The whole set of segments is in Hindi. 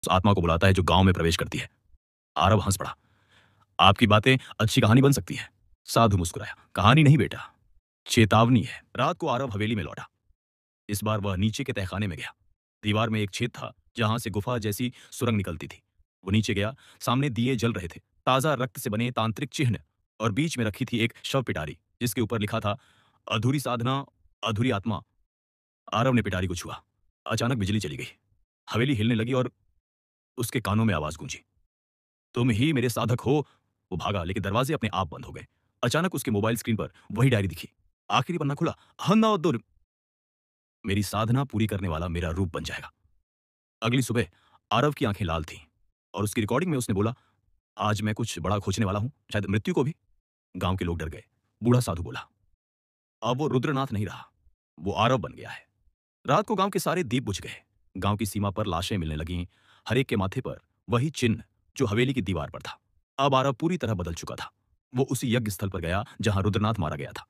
उस आत्मा को बुलाता है जो गांव में प्रवेश करती है। आरव हंस पड़ा। आपकी बातें अच्छी कहानी बन सकती है। साधु मुस्कुराया। कहानी नहीं बेटा, चेतावनी है। रात को आरव हवेली में लौटा। इस बार वह नीचे के तहखाने में गया। दीवार में एक छेद था जहां से गुफा जैसी सुरंग निकलती थी। वो नीचे गया। सामने दिए जल रहे थे, ताजा रक्त से बने तांत्रिक चिन्ह, और बीच में रखी थी एक शव पिटारी जिसके ऊपर लिखा था, अधूरी साधना, अधूरी आत्मा। आरव ने पिटारी को छुआ। अचानक बिजली चली गई। हवेली हिलने लगी और उसके कानों में आवाज गूंजी, तुम ही मेरे साधक हो। वो भागा, लेकिन दरवाजे अपने आप बंद हो गए। अचानक उसके मोबाइल स्क्रीन पर वही डायरी दिखी। आखिरी पन्ना खुला। हन्ना, मेरी साधना पूरी करने वाला मेरा रूप बन जाएगा। अगली सुबह आरव की आंखें लाल थीं और उसकी रिकॉर्डिंग में उसने बोला, आज मैं कुछ बड़ा खोजने वाला हूं, शायद मृत्यु को भी। गांव के लोग डर गए। बूढ़ा साधु बोला, अब वो रुद्रनाथ नहीं रहा, वो आरव बन गया है। रात को गांव के सारे दीप बुझ गए। गांव की सीमा पर लाशें मिलने लगीं। हर एक के माथे पर वही चिन्ह जो हवेली की दीवार पर था। अब आरव पूरी तरह बदल चुका था। वो उसी यज्ञ स्थल पर गया जहां रुद्रनाथ मारा गया था।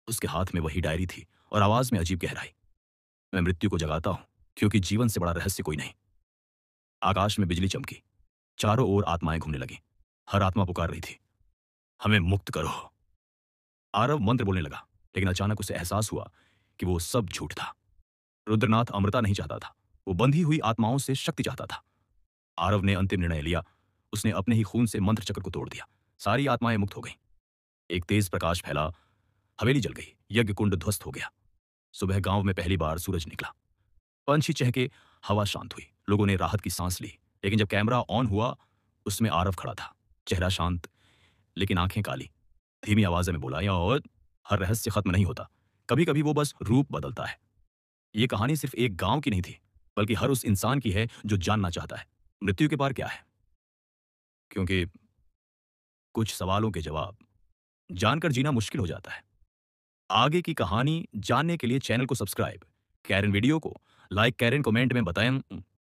उसके हाथ में वही डायरी थी और आवाज में अजीब गहराई, मैं मृत्यु को जगाता हूं क्योंकि जीवन से बड़ा रहस्य कोई नहीं। आकाश में बिजली चमकी। चारों ओर आत्माएं घूमने लगी। हर आत्मा पुकार रही थी, हमें मुक्त करो। आरव मंत्र बोलने लगा, लेकिन अचानक उसे एहसास हुआ कि वो सब झूठ था। रुद्रनाथ अमृता नहीं चाहता था, वो बंधी हुई आत्माओं से शक्ति चाहता था। आरव ने अंतिम निर्णय लिया। उसने अपने ही खून से मंत्र चक्र को तोड़ दिया। सारी आत्माएं मुक्त हो गईं। एक तेज प्रकाश फैला। हवेली जल गई। यज्ञ कुंड ध्वस्त हो गया। सुबह गांव में पहली बार सूरज निकला। पंछी चहके। हवा शांत हुई। लोगों ने राहत की सांस ली। लेकिन जब कैमरा ऑन हुआ, उसमें आरव खड़ा था। चेहरा शांत, लेकिन आंखें काली। धीमी आवाज में बोला, और हर रहस्य खत्म नहीं होता, कभी कभी वो बस रूप बदलता है। ये कहानी सिर्फ एक गांव की नहीं थी, बल्कि हर उस इंसान की है जो जानना चाहता है, मृत्यु के पार क्या है। क्योंकि कुछ सवालों के जवाब जानकर जीना मुश्किल हो जाता है। आगे की कहानी जानने के लिए चैनल को सब्सक्राइब, कैरन वीडियो को लाइक, कैरन कमेंट में बताएं